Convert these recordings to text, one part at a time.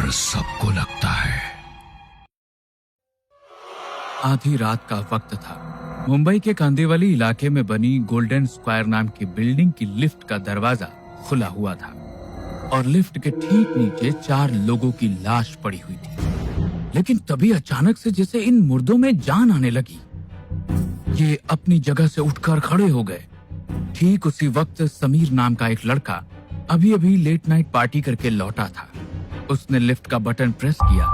डर सबको लगता है। आधी रात का वक्त था। मुंबई के कांदिवली इलाके में बनी गोल्डन स्क्वायर नाम की बिल्डिंग की लिफ्ट का दरवाजा खुला हुआ था और लिफ्ट के ठीक नीचे 4 लोगों की लाश पड़ी हुई थी। लेकिन तभी अचानक से जैसे इन मुर्दों में जान आने लगी। ये अपनी जगह से उठकर खड़े हो गए। ठीक उसी वक्त समीर नाम का एक लड़का अभी अभी लेट नाइट पार्टी करके लौटा था। उसने लिफ्ट का बटन प्रेस किया,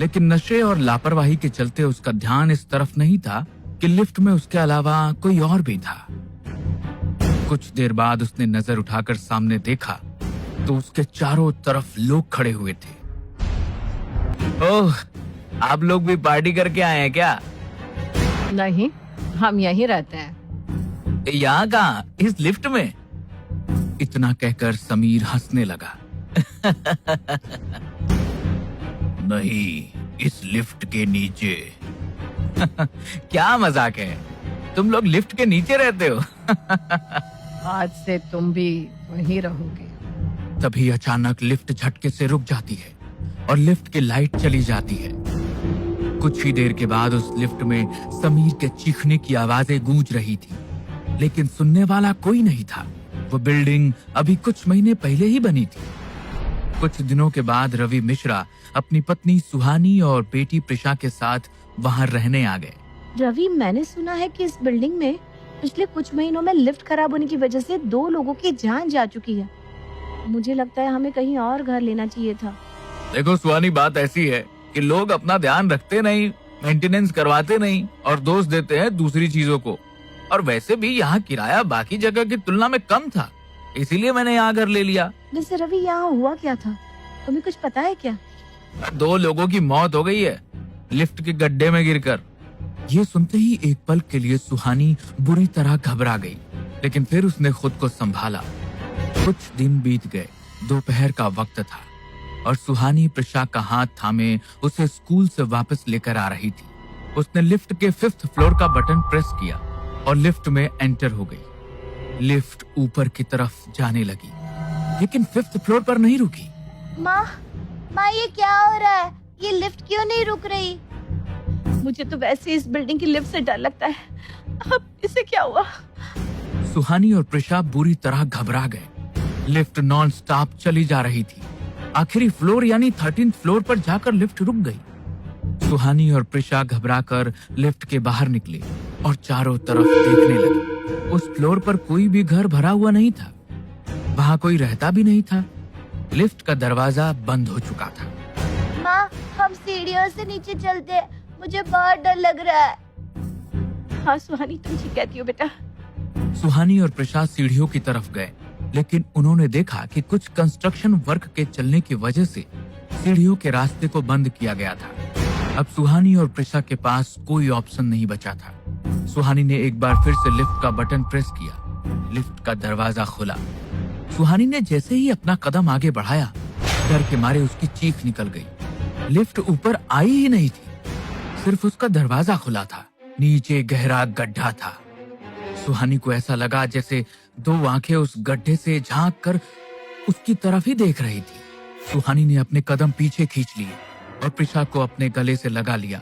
लेकिन नशे और लापरवाही के चलते उसका ध्यान इस तरफ नहीं था कि लिफ्ट में उसके अलावा कोई और भी था। कुछ देर बाद उसने नजर उठाकर सामने देखा तो उसके चारों तरफ लोग खड़े हुए थे। ओह, आप लोग भी पार्टी करके आए हैं क्या? नहीं, हम यहीं रहते हैं। यहाँ कहाँ? इस लिफ्ट में? इतना कहकर समीर हंसने लगा। नहीं, इस लिफ्ट के नीचे। क्या मजाक है, तुम लोग लिफ्ट के नीचे रहते हो? आज से तुम भी वहीं रहोगे। तभी अचानक लिफ्ट झटके से रुक जाती है और लिफ्ट की लाइट चली जाती है। कुछ ही देर के बाद उस लिफ्ट में समीर के चीखने की आवाजें गूंज रही थी, लेकिन सुनने वाला कोई नहीं था। वो बिल्डिंग अभी कुछ महीने पहले ही बनी थी। कुछ दिनों के बाद रवि मिश्रा अपनी पत्नी सुहानी और बेटी प्रिशा के साथ वहां रहने आ गए। रवि, मैंने सुना है कि इस बिल्डिंग में पिछले कुछ महीनों में लिफ्ट खराब होने की वजह से 2 लोगों की जान जा चुकी है। मुझे लगता है हमें कहीं और घर लेना चाहिए था। देखो सुहानी, बात ऐसी है कि लोग अपना ध्यान रखते नहीं, मेंटेनेंस करवाते नहीं और दोष देते हैं दूसरी चीजों को। और वैसे भी यहाँ किराया बाकी जगह की तुलना में कम था, इसीलिए मैंने यहाँ घर ले लिया। वैसे रवि, यहाँ हुआ क्या था? तुम्हें कुछ पता है क्या? 2 लोगों की मौत हो गई है लिफ्ट के गड्ढे में गिरकर। ये सुनते ही एक पल के लिए सुहानी बुरी तरह घबरा गई, लेकिन फिर उसने खुद को संभाला। कुछ दिन बीत गए। दोपहर का वक्त था और सुहानी प्रिशा का हाथ थामे उसे स्कूल से वापस लेकर आ रही थी। उसने लिफ्ट के 5th फ्लोर का बटन प्रेस किया और लिफ्ट में एंटर हो गई। लिफ्ट ऊपर की तरफ जाने लगी, लेकिन 5th फ्लोर पर नहीं रुकी। माँ, ये क्या हो रहा है? ये लिफ्ट क्यों नहीं रुक रही? मुझे तो वैसे इस बिल्डिंग की लिफ्ट से डर लगता है। अब इसे क्या हुआ? सुहानी और प्रिशा बुरी तरह घबरा गए। लिफ्ट नॉन स्टॉप चली जा रही थी। आखिरी फ्लोर यानी 13th फ्लोर पर जाकर लिफ्ट रुक गई। सुहानी और प्रिशा घबराकर लिफ्ट के बाहर निकले और चारों तरफ देखने लगे। उस फ्लोर पर कोई भी घर भरा हुआ नहीं था, वहाँ कोई रहता भी नहीं था। लिफ्ट का दरवाजा बंद हो चुका था। माँ, हम सीढ़ियों से नीचे चलते हैं, मुझे बहुत डर लग रहा है। हाँ सुहानी, तुम ठीक कहती हो बेटा। सुहानी और प्रिशा सीढ़ियों की तरफ गए, लेकिन उन्होंने देखा कि कुछ कंस्ट्रक्शन वर्क के चलने की वजह से सीढ़ियों के रास्ते को बंद किया गया था। अब सुहानी और प्रिशा के पास कोई ऑप्शन नहीं बचा था। सुहानी ने एक बार फिर से लिफ्ट का बटन प्रेस किया। लिफ्ट का दरवाजा खुला। सुहानी ने जैसे ही अपना कदम आगे बढ़ाया, डर के मारे उसकी चीख निकल गई। लिफ्ट ऊपर आई ही नहीं थी, सिर्फ उसका दरवाजा खुला था। नीचे गहरा गड्ढा था। सुहानी को ऐसा लगा जैसे 2 आंखें उस गड्ढे से झांक कर उसकी तरफ ही देख रही थी। सुहानी ने अपने कदम पीछे खींच लिए और प्रिशा को अपने गले से लगा लिया।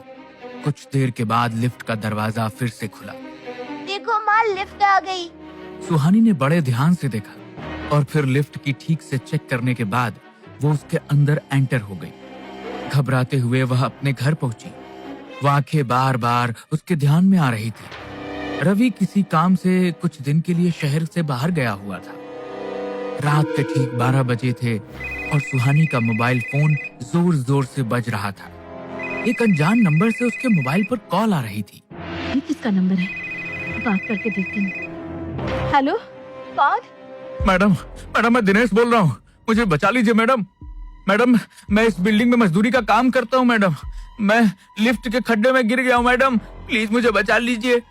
कुछ देर के बाद लिफ्ट का दरवाजा फिर से खुला। देखो माँ, लिफ्ट आ गई। सुहानी ने बड़े ध्यान से देखा और फिर लिफ्ट की ठीक से चेक करने के बाद वो उसके अंदर एंटर हो गई। घबराते हुए वह अपने घर पहुंची। वो आंखें बार बार उसके ध्यान में आ रही थी। रवि किसी काम से कुछ दिन के लिए शहर से बाहर गया हुआ था। रात के ठीक 12 बजे थे और सुहानी का मोबाइल फोन जोर जोर से बज रहा था। एक अनजान नंबर से उसके मोबाइल पर कॉल आ रही थी। ये किसका नंबर है? बात करके देखती हूँ। हेलो, कौन? मैडम, मैं दिनेश बोल रहा हूँ, मुझे बचा लीजिए मैडम। मैडम, मैं इस बिल्डिंग में मजदूरी का काम करता हूँ मैडम। मैं लिफ्ट के खड्डे में गिर गया हूँ मैडम, प्लीज मुझे बचा लीजिए।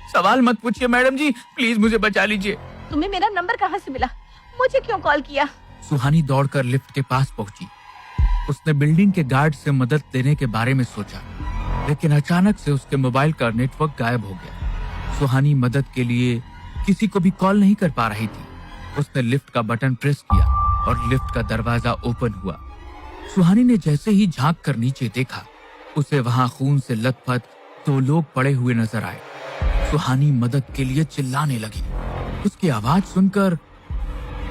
सवाल मत पूछिए मैडम जी, प्लीज मुझे बचा लीजिए। तुम्हें मेरा नंबर कहाँ से मिला? मुझे क्यों कॉल किया? सुहानी दौड़कर लिफ्ट के पास पहुंची। उसने बिल्डिंग के गार्ड से मदद लेने के बारे में सोचा, लेकिन अचानक से उसके मोबाइल का नेटवर्क गायब हो गया। सुहानी मदद के लिए किसी को भी कॉल नहीं कर पा रही थी। उसने लिफ्ट का बटन प्रेस किया और लिफ्ट का दरवाजा ओपन हुआ। सुहानी ने जैसे ही झांक कर नीचे देखा, उसे वहां खून से लथपथ 2 लोग पड़े हुए नजर आए। सुहानी मदद के लिए चिल्लाने लगी। उसकी आवाज सुनकर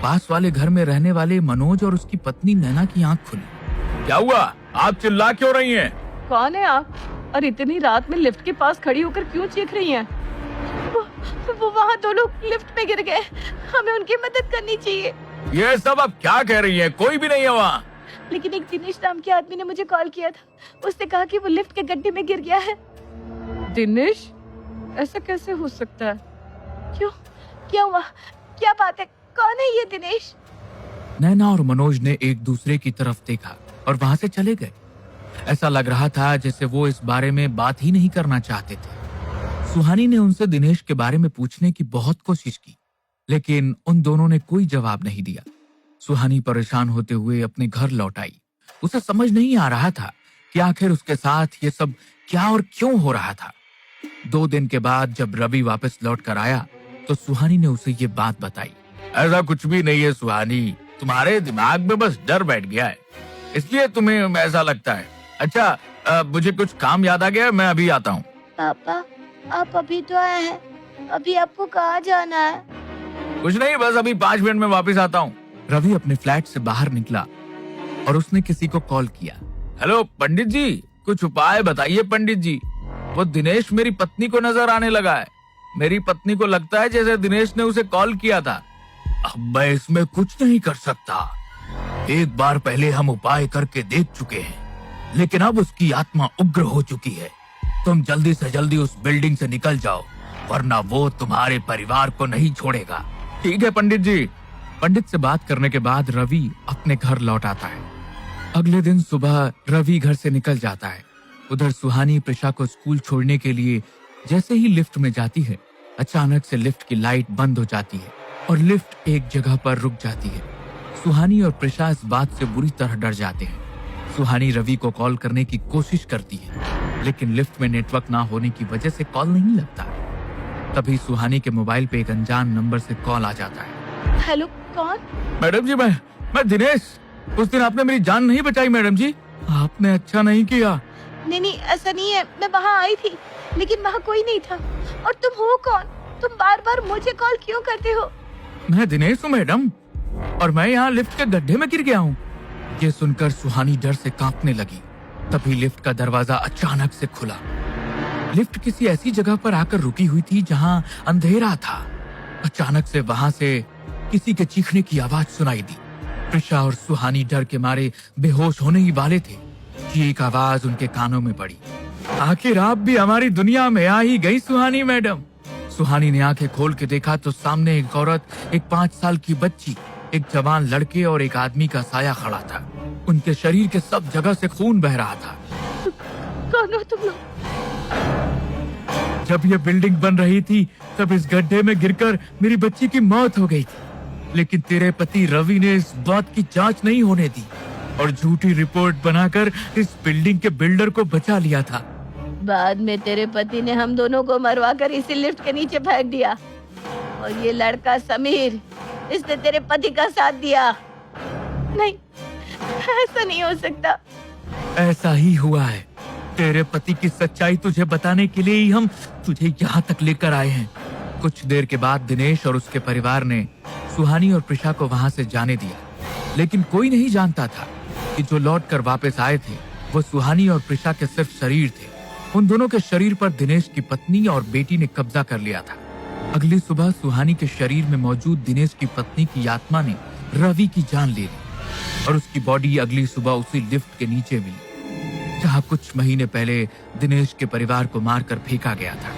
पास वाले घर में रहने वाले मनोज और उसकी पत्नी नैना की आंख खुली। क्या हुआ? आप चिल्ला क्यों रही हैं? कौन है आप? और इतनी रात में लिफ्ट के पास खड़ी होकर क्यों चीख रही हैं? वो वहाँ 2 लोग लिफ्ट में गिर गए, हमें उनकी मदद करनी चाहिए। ये सब अब क्या कह रही हैं? कोई भी नहीं है वहाँ। लेकिन एक दिनेश नाम के आदमी ने मुझे कॉल किया था, उसने कहा कि वो लिफ्ट के गड्ढे में गिर गया है। दिनेश? ऐसा कैसे हो सकता है? क्यों? क्या हुआ? क्या बात है? कौन है ये दिनेश? नैना और मनोज ने एक दूसरे की तरफ देखा और वहां से चले गए। ऐसा लग रहा था जैसे वो इस बारे में बात ही नहीं करना चाहते थे। सुहानी ने उनसे दिनेश के बारे में पूछने की बहुत कोशिश की, लेकिन उन दोनों ने कोई जवाब नहीं दिया। सुहानी परेशान होते हुए अपने घर लौट आई। उसे समझ नहीं आ रहा था कि आखिर उसके साथ ये सब क्या और क्यों हो रहा था। 2 दिन के बाद जब रवि वापस लौट कर आया तो सुहानी ने उसे ये बात बताई। ऐसा कुछ भी नहीं है सुहानी, तुम्हारे दिमाग में बस डर बैठ गया है, इसलिए तुम्हें ऐसा लगता है। अच्छा, मुझे कुछ काम याद आ गया, मैं अभी आता हूँ। पापा, आप अभी तो आए हैं, अभी आपको कहाँ जाना है? कुछ नहीं, बस अभी 5 मिनट में वापस आता हूँ। रवि अपने फ्लैट से बाहर निकला और उसने किसी को कॉल किया। हेलो पंडित जी, कुछ उपाय बताइए पंडित जी। वो दिनेश मेरी पत्नी को नजर आने लगा है। मेरी पत्नी को लगता है जैसे दिनेश ने उसे कॉल किया था। अब मैं इसमें कुछ नहीं कर सकता। एक बार पहले हम उपाय करके देख चुके हैं, लेकिन अब उसकी आत्मा उग्र हो चुकी है। तुम जल्दी से जल्दी उस बिल्डिंग से निकल जाओ, वरना वो तुम्हारे परिवार को नहीं छोड़ेगा। ठीक है पंडित जी। पंडित से बात करने के बाद रवि अपने घर लौट आता है। अगले दिन सुबह रवि घर से निकल जाता है। उधर सुहानी प्रिशा को स्कूल छोड़ने के लिए जैसे ही लिफ्ट में जाती है, अचानक से लिफ्ट की लाइट बंद हो जाती है और लिफ्ट एक जगह पर रुक जाती है। सुहानी और प्रिशा इस बात से बुरी तरह डर जाते हैं। सुहानी रवि को कॉल करने की कोशिश करती है, लेकिन लिफ्ट में नेटवर्क ना होने की वजह से कॉल नहीं लगता। तभी सुहानी के मोबाइल पे एक अनजान नंबर से कॉल आ जाता है। हेलो, कौन? मैडम जी, मैं दिनेश। उस दिन आपने मेरी जान नहीं बचाई मैडम जी, आपने अच्छा नहीं किया। नहीं, ऐसा नहीं है, मैं वहाँ आई थी, लेकिन वहाँ कोई नहीं था। और तुम हो कौन? तुम बार बार मुझे कॉल क्यों करते हो? मैं दिनेश हूँ मैडम, और मैं यहाँ लिफ्ट के गड्ढे में गिर गया हूँ। ये सुनकर सुहानी डर से कांपने लगी। तभी लिफ्ट का दरवाजा अचानक से खुला। लिफ्ट किसी ऐसी जगह पर आकर रुकी हुई थी जहाँ अंधेरा था। अचानक से वहाँ से किसी के चीखने की आवाज सुनाई दी। प्रिशा और सुहानी डर के मारे बेहोश होने ही वाले थे कि एक आवाज उनके कानों में पड़ी। आखिर आप भी हमारी दुनिया में आ ही गई सुहानी मैडम। सुहानी ने आंखें खोल के देखा तो सामने एक औरत, एक 5 साल की बच्ची, एक जवान लड़के और एक आदमी का साया खड़ा था। उनके शरीर के सब जगह से खून बह रहा था। कौन हो तुम लोग? जब ये बिल्डिंग बन रही थी तब इस गड्ढे में गिरकर मेरी बच्ची की मौत हो गई थी, लेकिन तेरे पति रवि ने इस बात की जांच नहीं होने दी और झूठी रिपोर्ट बनाकर इस बिल्डिंग के बिल्डर को बचा लिया था। बाद में तेरे पति ने हम दोनों को मरवा कर इसी लिफ्ट के नीचे फेंक दिया, और ये लड़का समीर, इसने तेरे पति का साथ दिया। नहीं, ऐसा नहीं हो सकता। ऐसा ही हुआ है। तेरे पति की सच्चाई तुझे बताने के लिए ही हम तुझे यहाँ तक लेकर आए हैं। कुछ देर के बाद दिनेश और उसके परिवार ने सुहानी और प्रिशा को वहाँ से जाने दिया, लेकिन कोई नहीं जानता था कि जो लौट कर वापस आए थे वो सुहानी और प्रिशा के सिर्फ शरीर थे। उन दोनों के शरीर पर दिनेश की पत्नी और बेटी ने कब्जा कर लिया था। अगली सुबह सुहानी के शरीर में मौजूद दिनेश की पत्नी की आत्मा ने रवि की जान ले ली और उसकी बॉडी अगली सुबह उसी लिफ्ट के नीचे मिली जहाँ कुछ महीने पहले दिनेश के परिवार को मारकर फेंका गया था।